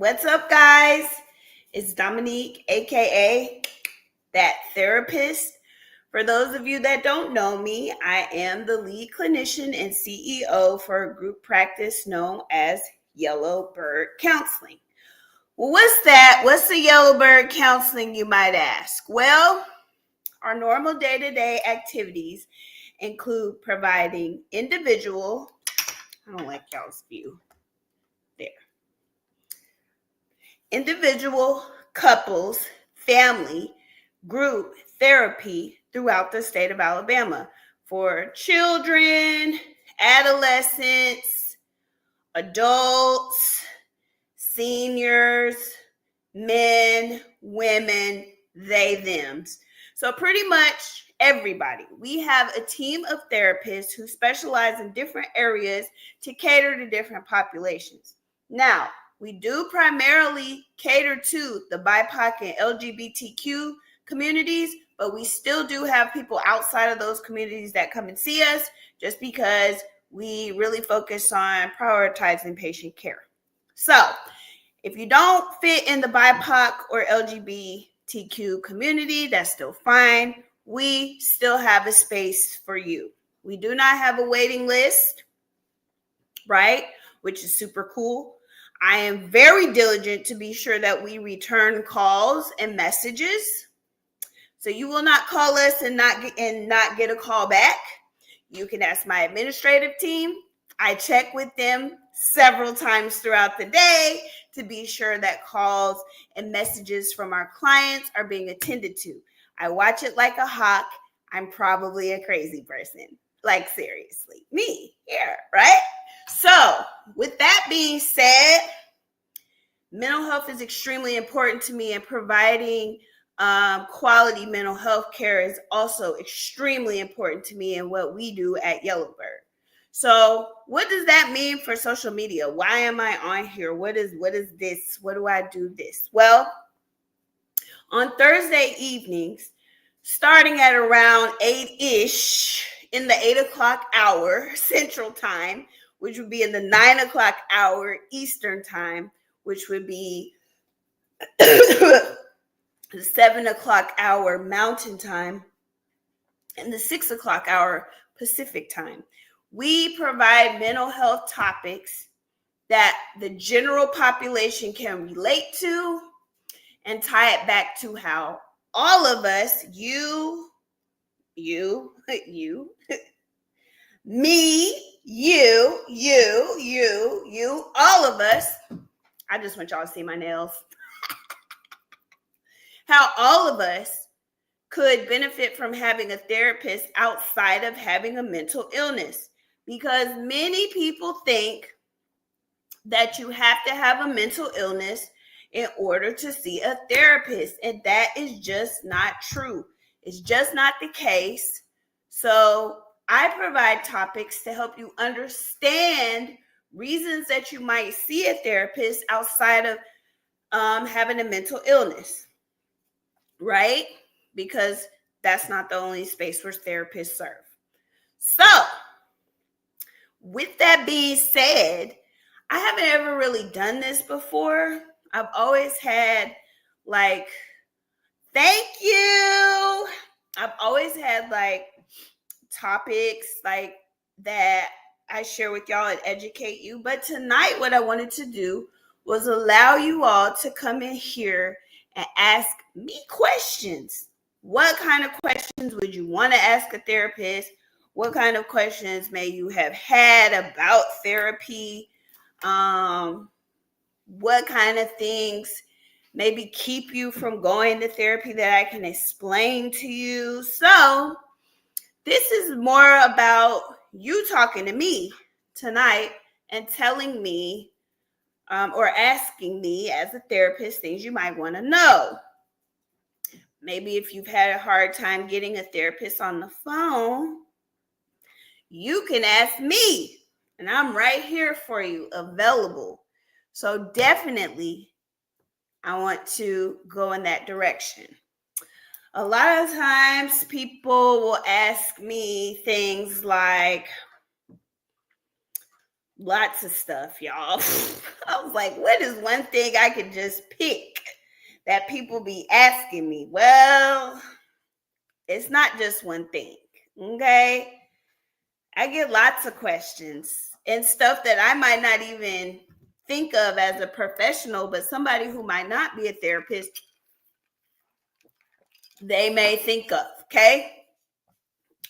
What's up, guys? It's Dominique, aka That Therapist. For those of you that don't know me, I am the lead clinician and CEO for a group practice known as Yellowbird Counseling. Well, what's that? What's the Yellowbird Counseling, you might ask? Well, our normal day-to-day activities include providing individual, I don't like y'all's view, there. Individual, couples, family, group therapy throughout the state of Alabama for children, adolescents, adults, seniors, men, women, they, thems. So pretty much everybody. We have a team of therapists who specialize in different areas to cater to different populations. Now, we do primarily cater to the BIPOC and LGBTQ communities, but we still do have people outside of those communities that come and see us just because we really focus on prioritizing patient care. So, if you don't fit in the BIPOC or LGBTQ community, that's still fine. We still have a space for you. We do not have a waiting list, right? Which is super cool. I am very diligent to be sure that we return calls and messages. So you will not call us and not get a call back. You can ask my administrative team. I check with them several times throughout the day to be sure that calls and messages from our clients are being attended to. I watch it like a hawk. I'm probably a crazy person. Like, seriously, me here, right? So, with that being said, mental health is extremely important to me, and providing quality mental health care is also extremely important to me and what we do at Yellowbird. So what does that mean for social media? Why am I on here? What is this? What do I do this? Well, on Thursday evenings, starting at around 8-ish in the 8 o'clock hour Central Time, which would be in the 9 o'clock hour Eastern Time, which would be the 7 o'clock hour Mountain Time, and the 6 o'clock hour Pacific Time. We provide mental health topics that the general population can relate to and tie it back to how all of us, you, me, you, all of us. I just want y'all to see my nails. How all of us could benefit from having a therapist outside of having a mental illness. Because many people think that you have to have a mental illness in order to see a therapist, and that is just not true. It's just not the case. So I provide topics to help you understand reasons that you might see a therapist outside of having a mental illness, right? Because that's not the only space where therapists serve. So, with that being said, I haven't ever really done this before. I've always had like, thank you. I've always had like topics like that I share with y'all and educate you. But tonight, what I wanted to do was allow you all to come in here and ask me questions. What kind of questions would you want to ask a therapist? What kind of questions may you have had about therapy? What kind of things maybe keep you from going to therapy that I can explain to you? So this is more about you talking to me tonight and telling me or asking me as a therapist things you might want to know. Maybe if you've had a hard time getting a therapist on the phone, you can ask me, and I'm right here for you, available. So definitely, I want to go in that direction. A lot of times people will ask me things like, Lots of stuff, y'all. I was like, what is one thing I could just pick that people be asking me? Well, it's not just one thing, okay? I get lots of questions and stuff that I might not even think of as a professional, but somebody who might not be a therapist, they may think of, okay?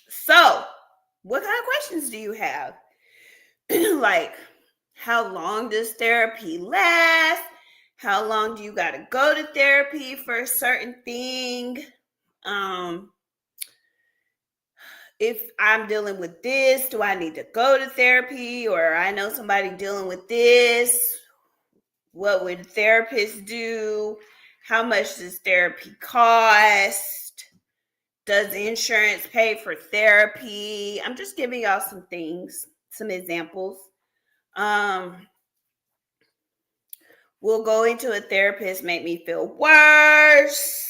So, what kind of questions do you have? Like, how long does therapy last? How long do you got to go to therapy for a certain thing? If I'm dealing with this, do I need to go to therapy? Or I know somebody dealing with this. What would a therapist do? How much does therapy cost? Does insurance pay for therapy? I'm just giving y'all some things, some examples. Will going to a therapist make me feel worse?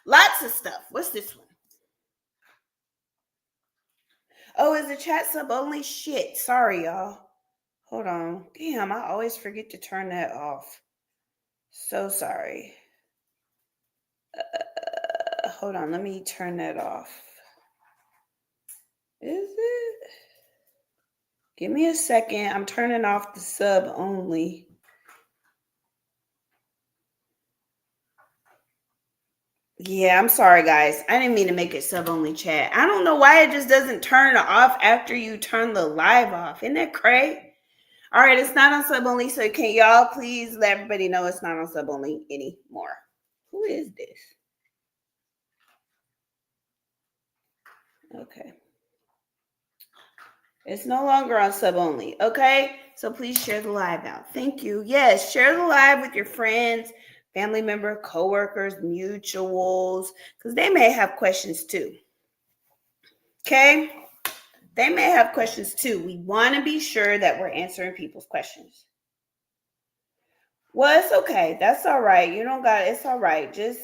Lots of stuff. What's this one? Oh, is the chat sub only? Shit. Sorry, y'all. Hold on. Damn, I always forget to turn that off. So sorry. Hold on. Let me turn that off. Is it? Give me a second. I'm turning off the sub only. Yeah, I'm sorry, guys. I didn't mean to make it sub only chat. I don't know why it just doesn't turn off after you turn the live off. Isn't that crazy? All right, it's not on sub only. So can y'all please let everybody know it's not on sub only anymore? Who is this? Okay. It's no longer on sub only. Okay. So please share the live out. Thank you. Yes, share the live with your friends, family member, coworkers, mutuals, because they may have questions too. Okay. They may have questions too. We want to be sure that we're answering people's questions. Well, it's okay. That's all right. You don't got it. It's all right. Just,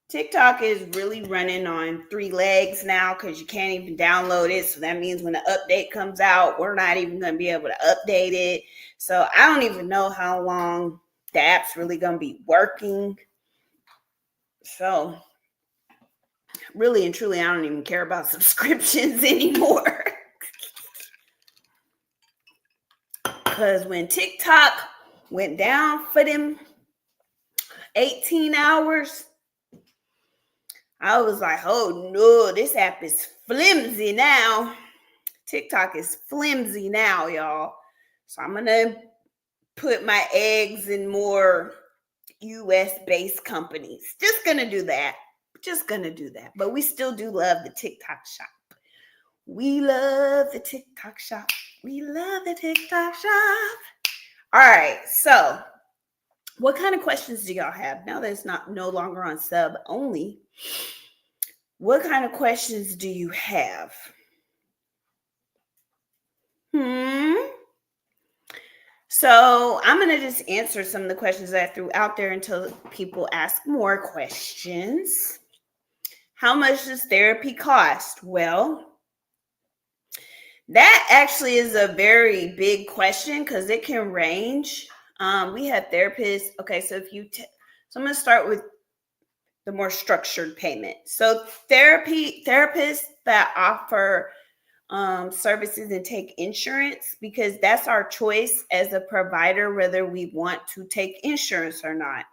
TikTok is really running on 3 legs now because you can't even download it. So that means when the update comes out, we're not even going to be able to update it. So I don't even know how long the app's really going to be working. So really and truly, I don't even care about subscriptions anymore. Because when TikTok went down for them 18 hours, I was like, oh no, this app is flimsy now. TikTok is flimsy now, y'all. So I'm going to put my eggs in more US-based companies. Just going to do that. But we still do love the TikTok shop. We love the TikTok shop. All right. So what kind of questions do y'all have? Now that it's no longer on sub only, what kind of questions do you have? So I'm going to just answer some of the questions that I threw out there until people ask more questions. How much does therapy cost? Well, that actually is a very big question because it can range. We have therapists. Okay, so so I'm going to start with the more structured payment. So therapists that offer services and take insurance, because that's our choice as a provider, whether we want to take insurance or not.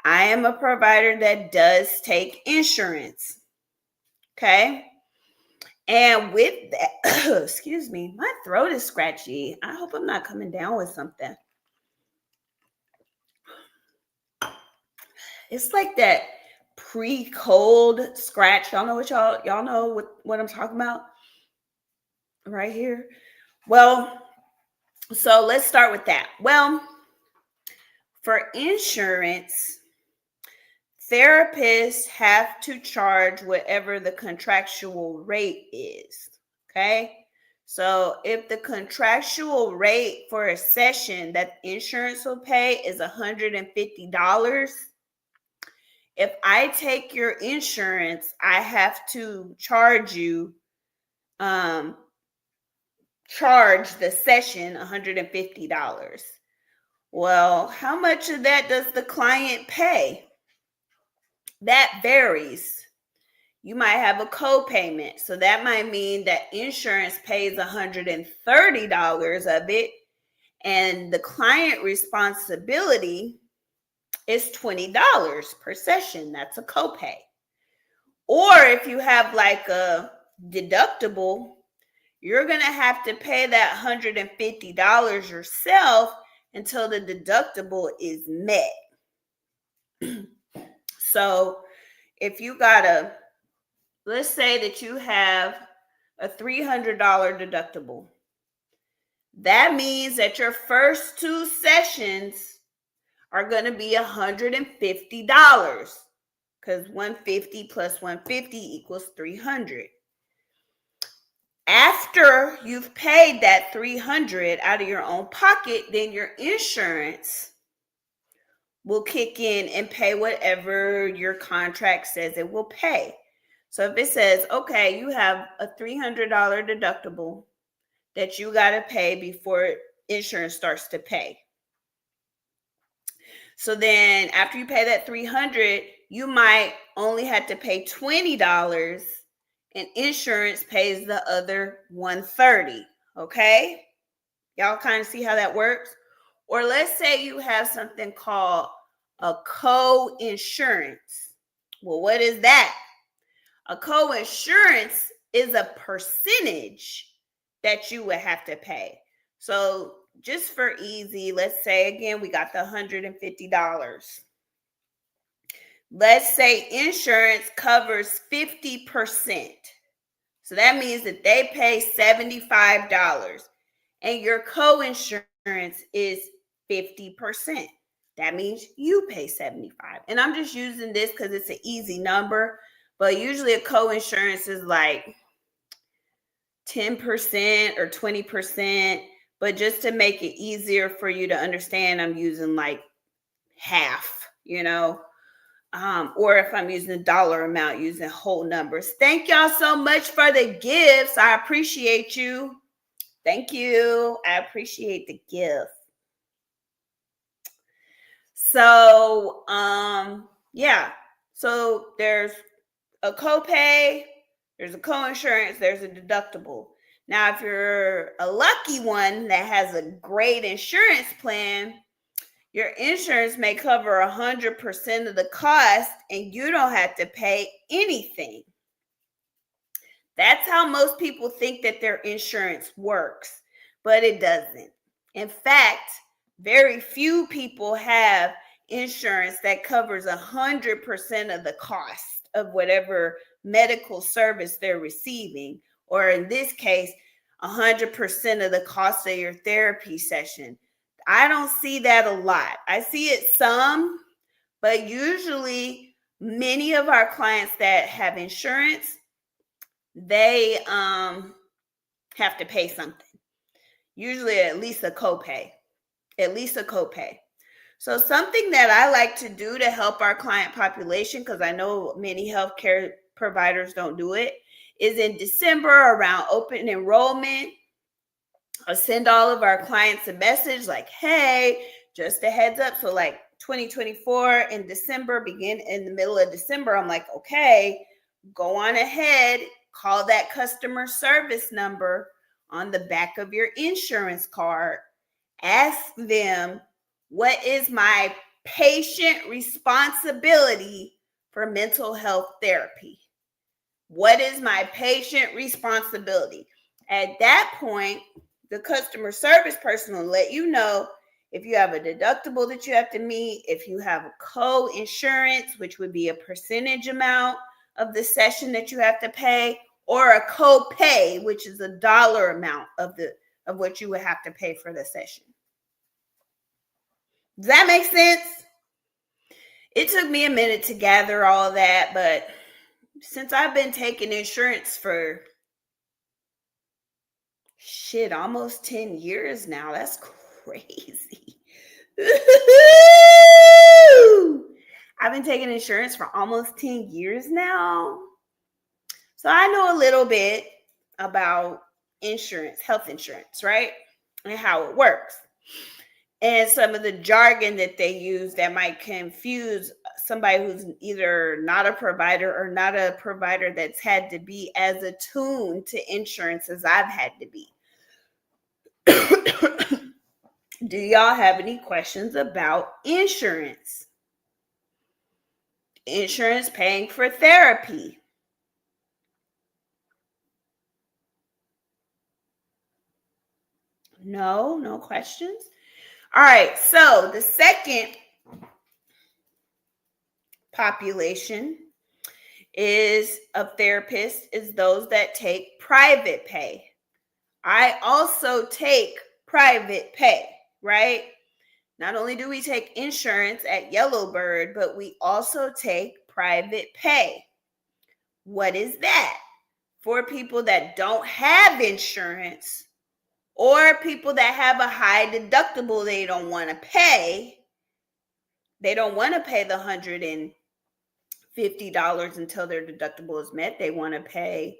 I am a provider that does take insurance. Okay. And with that, excuse me, my throat is scratchy. I hope I'm not coming down with something. It's like that pre-cold scratch. Y'all know y'all know what I'm talking about right here. Well, so let's start with that. Well, for insurance, therapists have to charge whatever the contractual rate is. Okay. So if the contractual rate for a session that insurance will pay is $150, if I take your insurance, I have to charge you charge the session $150. Well, how much of that does the client pay? That varies. You might have a co-payment, so that might mean that insurance pays $130 of it, and the client responsibility is $20 per session. That's a copay. Or if you have like a deductible, you're going to have to pay that $150 yourself until the deductible is met. So if you let's say that you have a $300 deductible. That means that your first 2 sessions are going to be $150 because 150 plus 150 equals 300. After you've paid that 300 out of your own pocket, then your insurance will kick in and pay whatever your contract says it will pay. So if it says, okay, you have a $300 deductible that you got to pay before insurance starts to pay. So then after you pay that $300, you might only have to pay $20 and insurance pays the other $130. Okay? Y'all kind of see how that works? Or let's say you have something called a co-insurance. Well, what is that? A co-insurance is a percentage that you would have to pay. So just for easy, let's say again, we got the $150. Let's say insurance covers 50%. So that means that they pay $75 and your co-insurance is 50%. That means you pay $75. And I'm just using this because it's an easy number, but usually a co-insurance is like 10% or 20%. But just to make it easier for you to understand, I'm using like half, or if I'm using a dollar amount, using whole numbers. Thank y'all so much for the gifts. I appreciate you. Thank you. I appreciate the gift. So, yeah. So there's a copay, there's a co-insurance, there's a deductible. Now, if you're a lucky one that has a great insurance plan, your insurance may cover 100% of the cost and you don't have to pay anything. That's how most people think that their insurance works, but it doesn't. In fact, very few people have insurance that covers 100% of the cost of whatever medical service they're receiving, or in this case, 100% of the cost of your therapy session. I don't see that a lot. I see it some, but usually many of our clients that have insurance, they have to pay something. Usually at least a copay. So something that I like to do to help our client population, because I know many healthcare providers don't do it, is in December around open enrollment, I'll send all of our clients a message like, hey, just a heads up. So like 2024 in December, begin in the middle of December, I'm like, okay, go on ahead, call that customer service number on the back of your insurance card. Ask them, what is my patient responsibility for mental health therapy? What is my patient responsibility? At that point, the customer service person will let you know if you have a deductible that you have to meet, if you have a co-insurance, which would be a percentage amount of the session that you have to pay, or a co-pay, which is a dollar amount of what you would have to pay for the session. Does that make sense? It took me a minute to gather all that, but since I've been taking insurance for almost 10 years now, that's crazy. I've been taking insurance for almost 10 years now. So I know a little bit about insurance, health insurance, right? And how it works. And some of the jargon that they use that might confuse somebody who's either not a provider or not a provider that's had to be as attuned to insurance as I've had to be. Do y'all have any questions about insurance? Insurance paying for therapy. No questions. All right, so the second population is of therapists is those that take private pay. I also take private pay, right? Not only do we take insurance at Yellowbird, but we also take private pay. What is that? For people that don't have insurance or people that have a high deductible they don't want to pay. They don't want to pay the $150 until their deductible is met. They want to pay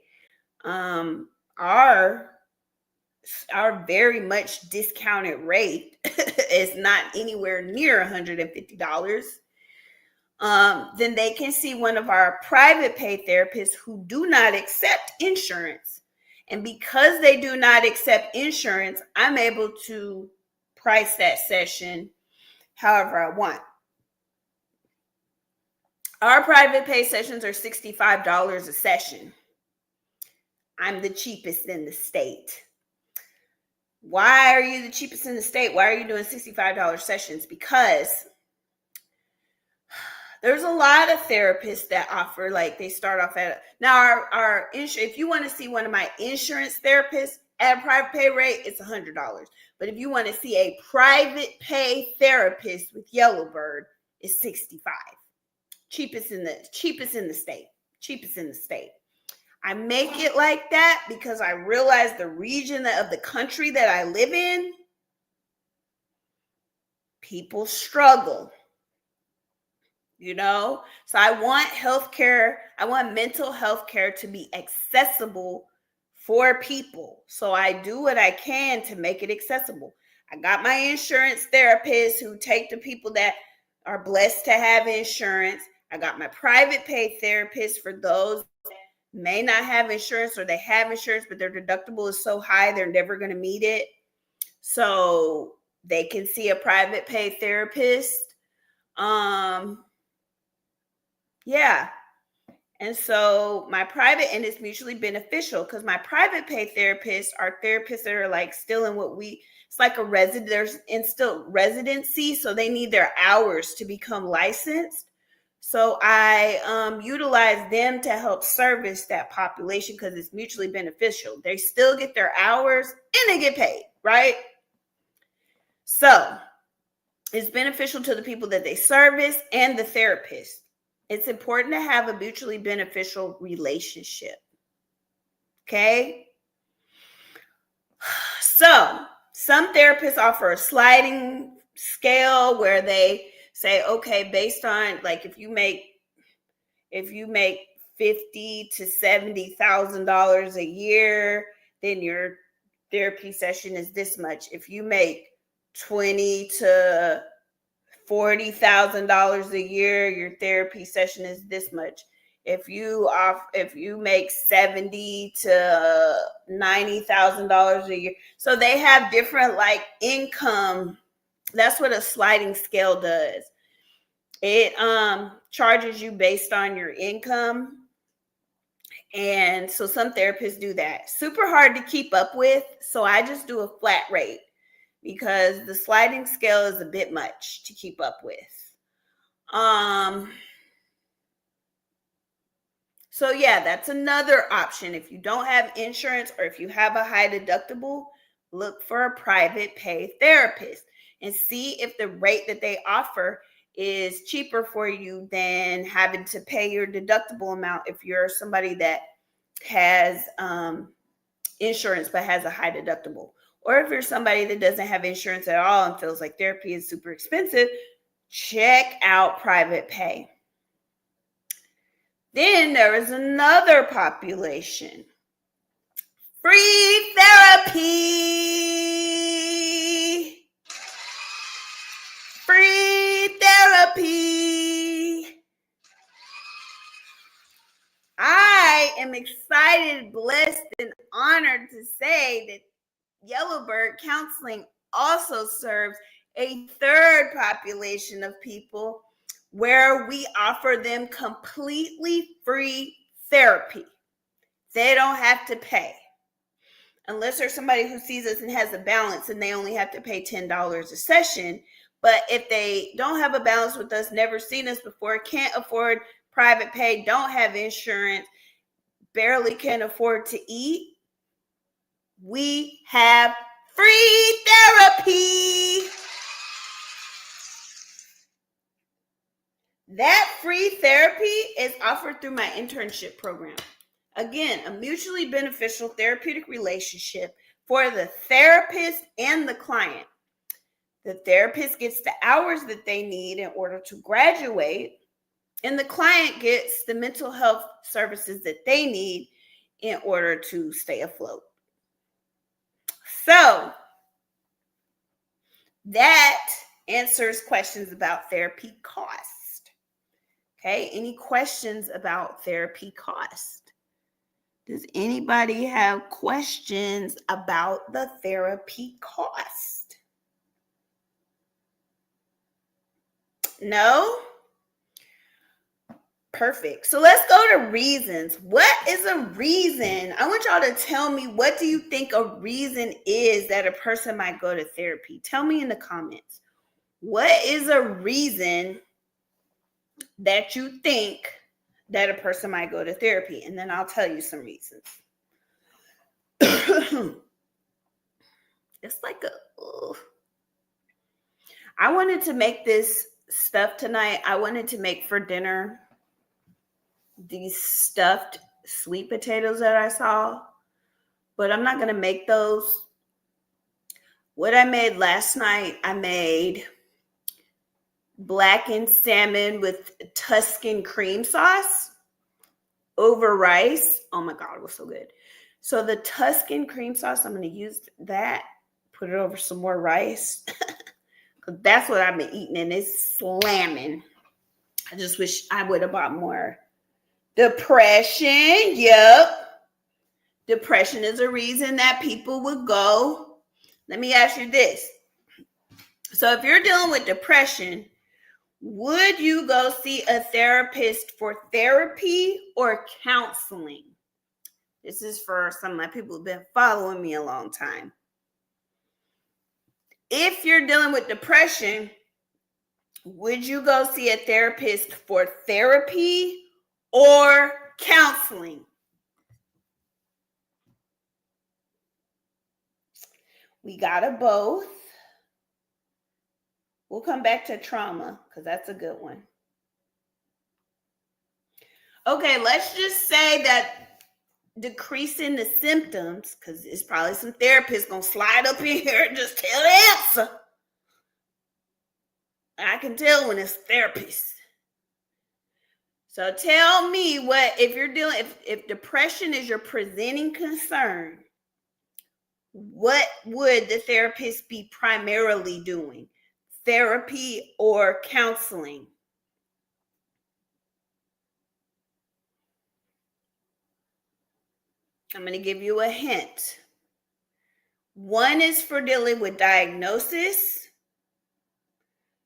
our very much discounted rate is not anywhere near $150. Then they can see one of our private pay therapists who do not accept insurance. And because they do not accept insurance, I'm able to price that session however I want. Our private pay sessions are $65 a session. I'm the cheapest in the state. Why are you the cheapest in the state? Why are you doing $65 sessions? Because there's a lot of therapists that offer, like they start off at, now our insurance, if you want to see one of my insurance therapists at a private pay rate, it's $100. But if you want to see a private pay therapist with Yellowbird, it's $65. Cheapest in the state. I make it like that because I realize the region of the country that I live in, people struggle. So I want healthcare, I want mental health care to be accessible for people. So I do what I can to make it accessible. I got my insurance therapists who take the people that are blessed to have insurance. I got my private pay therapists for those that may not have insurance, or they have insurance, but their deductible is so high, they're never going to meet it. So they can see a private pay therapist. Yeah. And so my private, and it's mutually beneficial because my private pay therapists are therapists that are like still in it's like a resident, there's still residency. So they need their hours to become licensed. So I utilize them to help service that population because it's mutually beneficial. They still get their hours and they get paid, right? So it's beneficial to the people that they service and the therapist. It's important to have a mutually beneficial relationship. Okay? So some therapists offer a sliding scale where they say, okay, based on like if you make $50,000 to $70,000 a year, then your therapy session is this much. If you make $20,000 to $40,000 a year, your therapy session is this much. If you make $70,000 to $90,000 a year, so they have different like income. That's what a sliding scale does. It charges you based on your income, and so some therapists do that. Super hard to keep up with, so I just do a flat rate, because the sliding scale is a bit much to keep up with. So yeah, that's another option. If you don't have insurance or if you have a high deductible, look for a private pay therapist and see if the rate that they offer is cheaper for you than having to pay your deductible amount if you're somebody that has insurance but has a high deductible. Or if you're somebody that doesn't have insurance at all and feels like therapy is super expensive, check out private pay. Then there is another population, Free therapy. Free therapy. I am excited, blessed, and honored to say that Yellowbird Counseling also serves a third population of people where we offer them completely free therapy. They don't have to pay. Unless there's somebody who sees us and has a balance and they only have to pay $10 a session. But if they don't have a balance with us, never seen us before, can't afford private pay, don't have insurance, barely can afford to eat, we have free therapy. That free therapy is offered through my internship program. Again, a mutually beneficial therapeutic relationship for the therapist and the client. The therapist gets the hours that they need in order to graduate, and the client gets the mental health services that they need in order to stay afloat. So that answers questions about therapy cost. Okay, any questions about therapy cost? Does anybody have questions about the therapy cost? No? Perfect. So let's go to reasons. What is a reason? I want y'all to tell me, what do you think a reason is that a person might go to therapy? Tell me in the comments. What is a reason that you think that a person might go to therapy? And then I'll tell you some reasons. It's like I wanted to make this stuff tonight. I wanted to make for dinner these stuffed sweet potatoes that I saw, but I'm not going to make those. What I made last night, I made blackened salmon with Tuscan cream sauce over rice. Oh my God, it was so good. So the Tuscan cream sauce, I'm going to use that, put it over some more rice. Because that's what I've been eating, and it's slamming. I just wish I would have bought more. Depression, yep. Depression is a reason that people would go. Let me ask you this. So if you're dealing with depression, would you go see a therapist for therapy or counseling? This is for some of my people who've been following me a long time. If you're dealing with depression, would you go see a therapist for therapy or counseling? We got a both. We'll come back to trauma because that's a good one. Okay, let's just say that decreasing the symptoms, because it's probably some therapists going to slide up in here and just tell the answer. I can tell when it's therapists. So tell me what, if you're dealing, if depression is your presenting concern, what would the therapist be primarily doing? Therapy or counseling? I'm going to give you a hint. One is for dealing with diagnosis,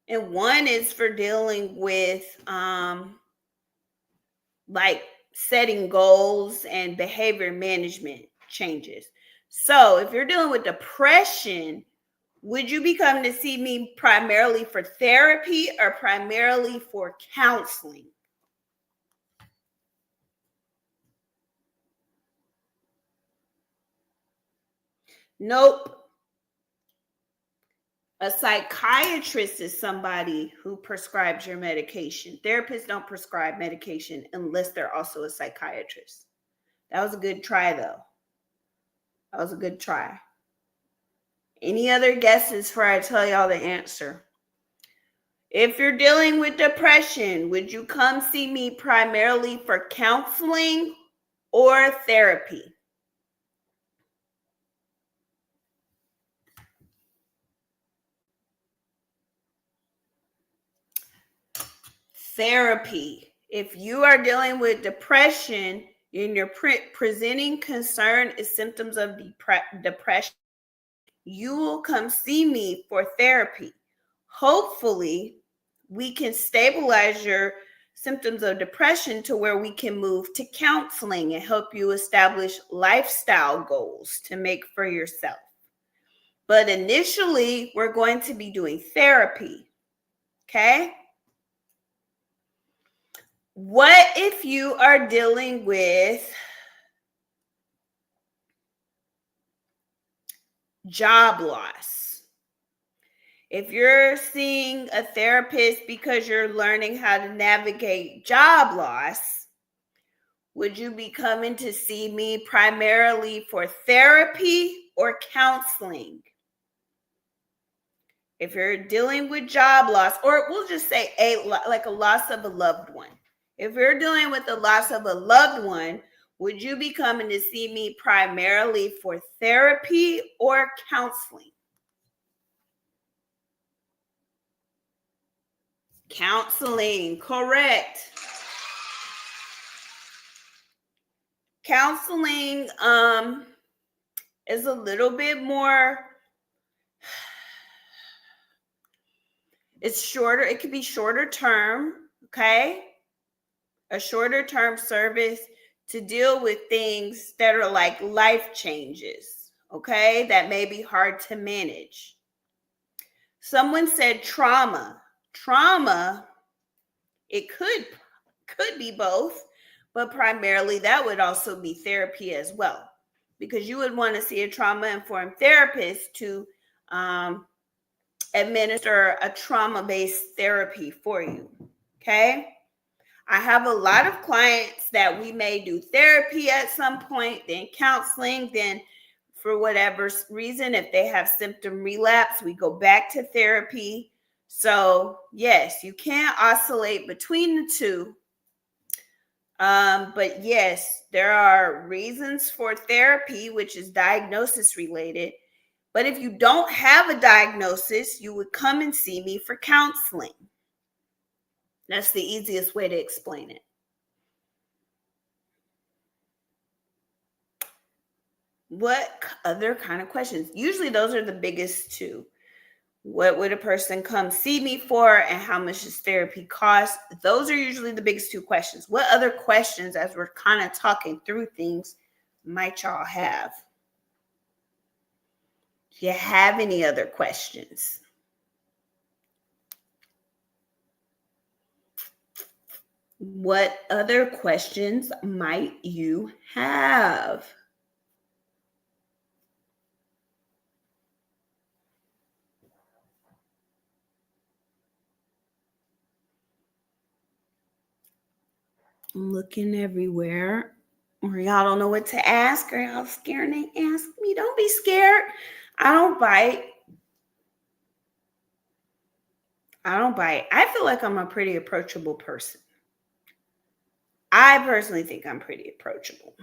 and one is for dealing with like setting goals and behavior management changes. So if you're dealing with depression, would you be coming to see me primarily for therapy or primarily for counseling? Nope. A psychiatrist is somebody who prescribes your medication. Therapists don't prescribe medication unless they're also a psychiatrist. That was a good try, though. That was a good try. Any other guesses before I tell y'all the answer? If you're dealing with depression, would you come see me primarily for counseling or therapy? Therapy. If you are dealing with depression and your presenting concern is symptoms of depression, you will come see me for therapy. Hopefully, we can stabilize your symptoms of depression to where we can move to counseling and help you establish lifestyle goals to make for yourself. But initially, we're going to be doing therapy. Okay? What if you are dealing with job loss? If you're seeing a therapist because you're learning how to navigate job loss, would you be coming to see me primarily for therapy or counseling? If you're dealing with job loss, or we'll just say like a loss of a loved one. If you're dealing with the loss of a loved one, would you be coming to see me primarily for therapy or counseling? Counseling, correct. Counseling is a little bit more, it's shorter, it could be shorter term, okay? A shorter term service to deal with things that are like life changes, okay? That may be hard to manage. Someone said trauma. Trauma, it could be both, but primarily that would also be therapy as well, because you would want to see a trauma-informed therapist to administer a trauma-based therapy for you, okay? I have a lot of clients that we may do therapy at some point, then counseling, then for whatever reason, if they have symptom relapse, we go back to therapy. So yes, you can oscillate between the two. But yes, there are reasons for therapy, which is diagnosis related. But if you don't have a diagnosis, you would come and see me for counseling. That's the easiest way to explain it. What other kind of questions? Usually those are the biggest two. What would a person come see me for, and how much does therapy cost? Those are usually the biggest two questions. What other questions, as we're kind of talking through things, might y'all have? Do you have any other questions? What other questions might you have? I'm looking everywhere. Or y'all don't know what to ask, or y'all scared to ask me. Don't be scared. I don't bite. I feel like I'm a pretty approachable person. I personally think I'm pretty approachable.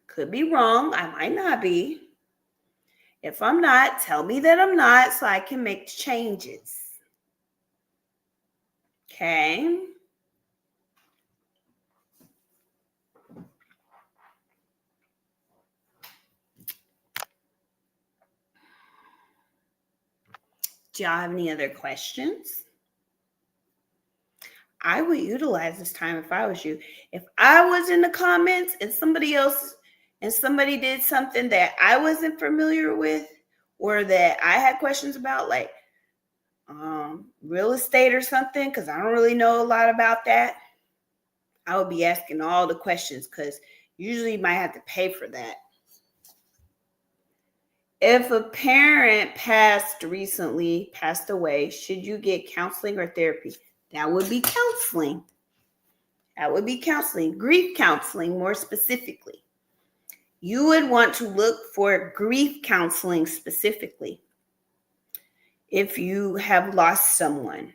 Could be wrong. I might not be. If I'm not, tell me that I'm not so I can make changes. Okay. Do y'all have any other questions? I would utilize this time if I was you. If I was in the comments and somebody did something that I wasn't familiar with, or that I had questions about, like real estate or something, because I don't really know a lot about that, I would be asking all the questions, because usually you might have to pay for that. If a parent passed away, should you get counseling or therapy? That would be counseling. Grief counseling, more specifically. You would want to look for grief counseling specifically if you have lost someone.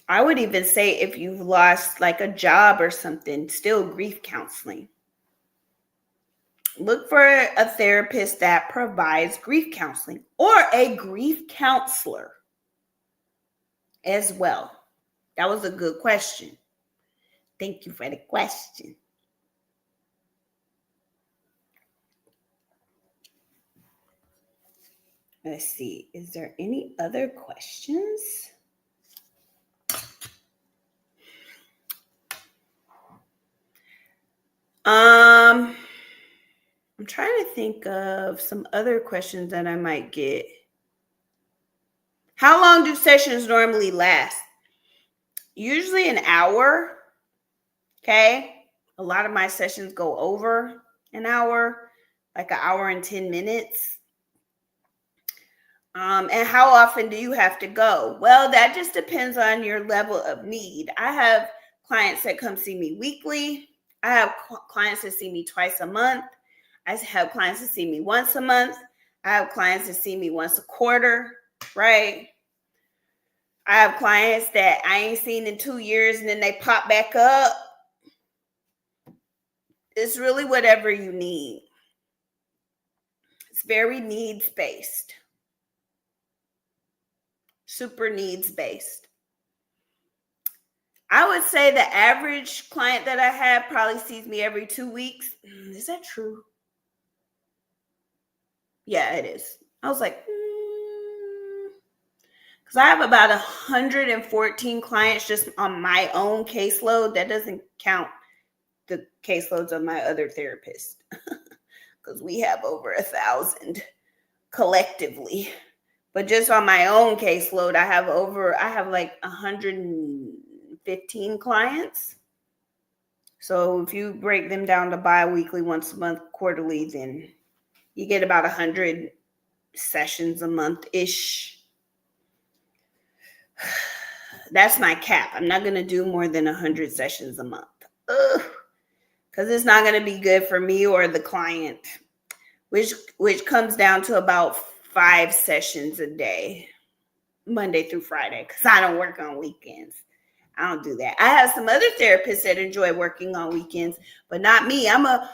I would even say if you've lost like a job or something, still grief counseling. look for a therapist that provides grief counseling or a grief counselor as well. That was a good question. Thank you for the question. Let's see. Is there any other questions? I'm trying to think of some other questions that I might get. How long do sessions normally last? Usually an hour. Okay. A lot of my sessions go over an hour, like an hour and 10 minutes. And how often do you have to go? Well, that just depends on your level of need. I have clients that come see me weekly. I have clients that see me twice a month. I have clients that see me once a month. I have clients that see me once a quarter, right? I have clients that I ain't seen in 2 years and then they pop back up. It's really whatever you need. It's very needs-based. Super needs-based. I would say the average client that I have probably sees me every 2 weeks. Is that true? Yeah, it is. I was like, because I have about 114 clients just on my own caseload. That doesn't count the caseloads of my other therapists, because we have over 1,000 collectively. But just on my own caseload, I have like 115 clients. So if you break them down to bi-weekly, once a month, quarterly, then you get about 100 sessions a month-ish. That's my cap. I'm not going to do more than 100 sessions a month. Because it's not going to be good for me or the client, which comes down to about 5 sessions a day, Monday through Friday, because I don't work on weekends. I don't do that. I have some other therapists that enjoy working on weekends, but not me. I'm a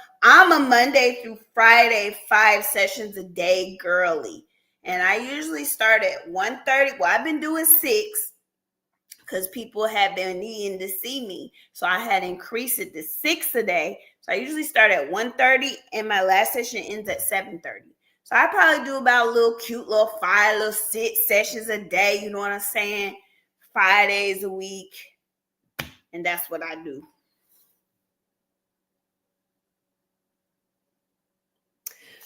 Monday through Friday, 5 sessions a day girly. And I usually start at 1:30. Well, I've been doing 6 because people have been needing to see me. So I had increased it to 6 a day. So I usually start at 1:30 and my last session ends at 7:30. So I probably do about a little cute little 5, little 6 sessions a day. You know what I'm saying? 5 days a week. And that's what I do.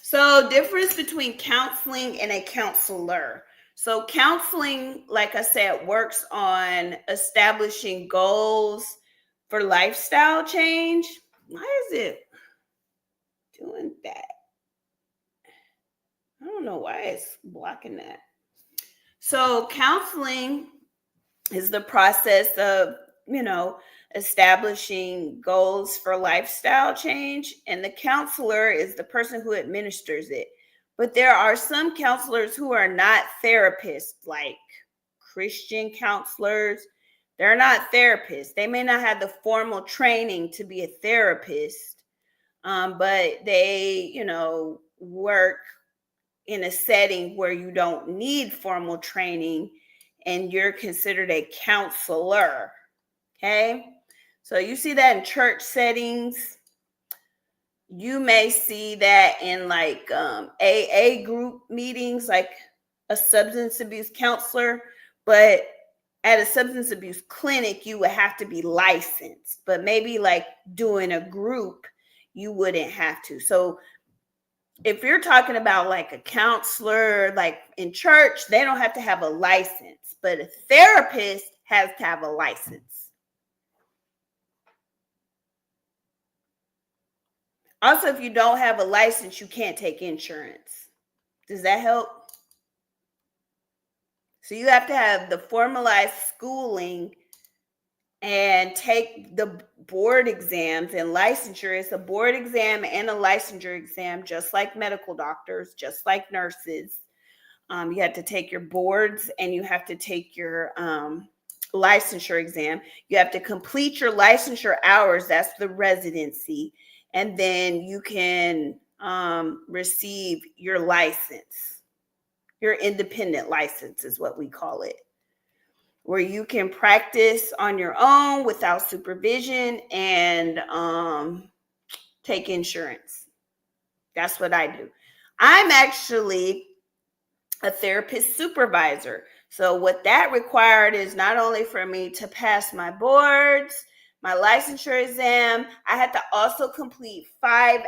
So difference between counseling and a counselor. So counseling, like I said, works on establishing goals for lifestyle change. Why is it doing that? I don't know why it's blocking that. So counseling is the process of, establishing goals for lifestyle change. And the counselor is the person who administers it. But there are some counselors who are not therapists, like Christian counselors. They're not therapists. They may not have the formal training to be a therapist, but they, work in a setting where you don't need formal training and you're considered a counselor. Okay. So you see that in church settings. You may see that in like AA group meetings, like a substance abuse counselor, but at a substance abuse clinic, you would have to be licensed, but maybe like doing a group, you wouldn't have to. So if you're talking about like a counselor, like in church, they don't have to have a license, but a therapist has to have a license. Also, if you don't have a license, you can't take insurance. Does that help? So you have to have the formalized schooling and take the board exams and licensure. It's a board exam and a licensure exam, just like medical doctors, just like nurses. You have to take your boards and you have to take your licensure exam. You have to complete your licensure hours. That's the residency. And then you can receive your license. Your independent license is what we call it, where you can practice on your own without supervision and take insurance. That's what I do. I'm actually a therapist supervisor. So what that required is not only for me to pass my boards, my licensure exam, I had to also complete 5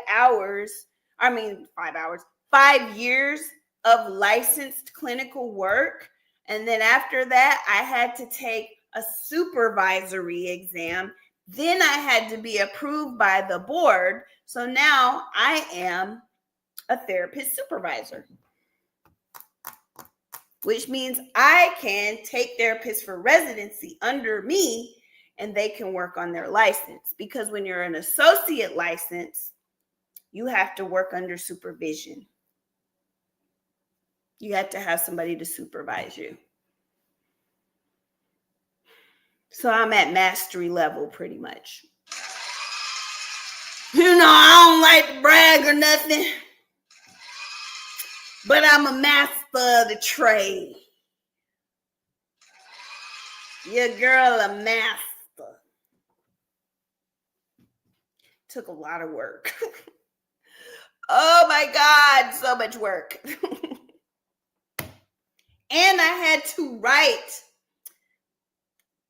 years of licensed clinical work. And then after that, I had to take a supervisory exam. Then I had to be approved by the board. So now I am a therapist supervisor, which means I can take therapists for residency under me and they can work on their license. Because when you're an associate license, you have to work under supervision. You have to have somebody to supervise you. So I'm at mastery level pretty much. I don't like to brag or nothing, but I'm a master of the trade. Your girl a master. Took a lot of work. Oh my God, so much work. And I had to write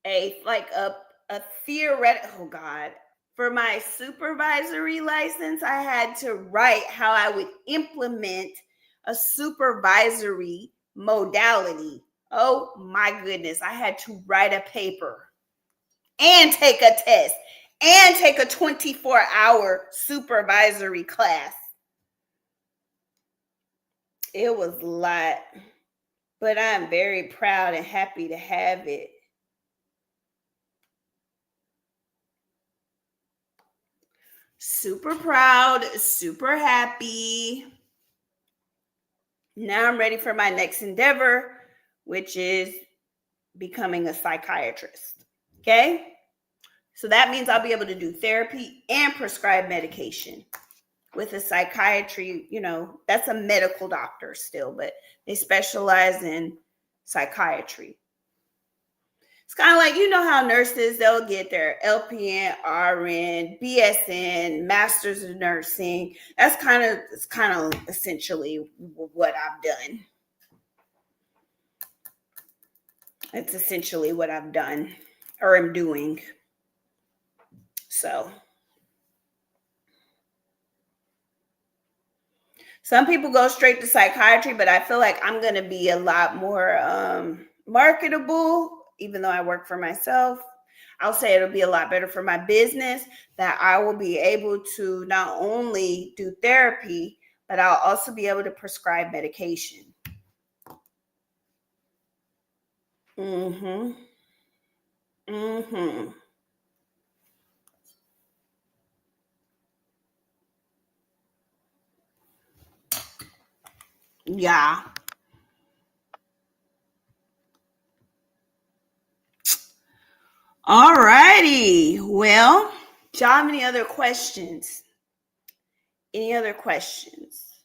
a theoretical, oh God, for my supervisory license, I had to write how I would implement a supervisory modality. Oh my goodness, I had to write a paper and take a test and take a 24-hour supervisory class. It was a lot, but I'm very proud and happy to have it. Super proud, super happy. Now I'm ready for my next endeavor, which is becoming a psychiatrist. Okay? So that means I'll be able to do therapy and prescribe medication. With a psychiatry, that's a medical doctor still, but they specialize in psychiatry. It's kind of like, how nurses, they'll get their LPN, RN, BSN, Masters of Nursing. It's kind of essentially what I've done. It's essentially what I've done or am doing. So some people go straight to psychiatry, but I feel like I'm going to be a lot more marketable. Even though I work for myself, I'll say it'll be a lot better for my business, that I will be able to not only do therapy, but I'll also be able to prescribe medication. Yeah. All righty. Well, do y'all have any other questions? Any other questions?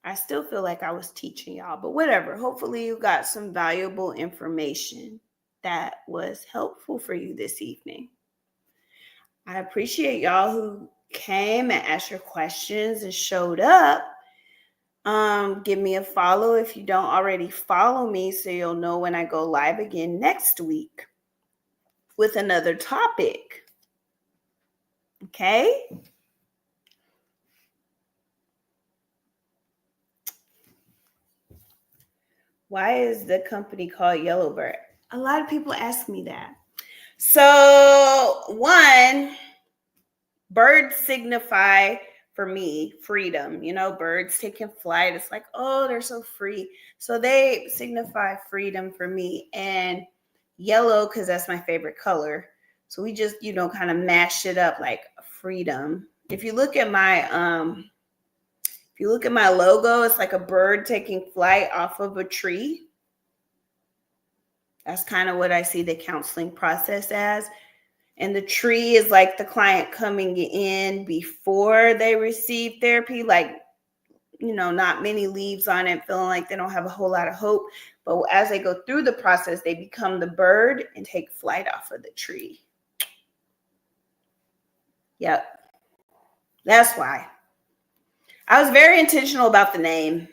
I still feel like I was teaching y'all, but whatever. Hopefully you got some valuable information that was helpful for you this evening. I appreciate y'all who came and asked your questions and showed up. Give me a follow if you don't already follow me, so you'll know when I go live again next week with another topic. Okay? Why is the company called Yellowbird? A lot of people ask me that. So, one, birds signify for me freedom. Birds taking flight. It's like, oh, they're so free. So they signify freedom for me. And yellow, because that's my favorite color. So we just, kind of mash it up like freedom. If you look at my logo, it's like a bird taking flight off of a tree. That's kind of what I see the counseling process as. And the tree is like the client coming in before they receive therapy, like, not many leaves on it, feeling like they don't have a whole lot of hope. But as they go through the process, they become the bird and take flight off of the tree. Yep. That's why. I was very intentional about the name.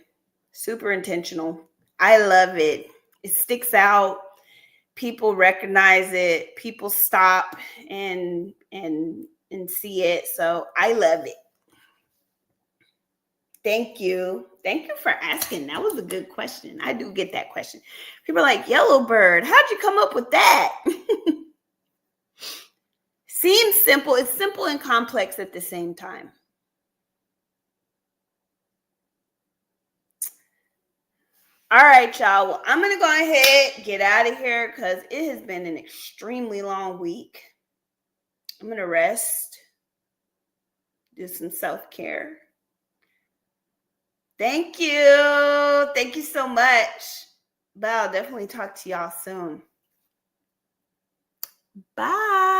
Super intentional. I love it. It sticks out. People recognize it. People stop and see it. So I love it. Thank you. Thank you for asking. That was a good question. I do get that question. People are like, Yellowbird, how'd you come up with that? Seems simple. It's simple and complex at the same time. All right, y'all. Well, I'm going to go ahead, get out of here because it has been an extremely long week. I'm going to rest, do some self-care. Thank you. Thank you so much. But I'll definitely talk to y'all soon. Bye.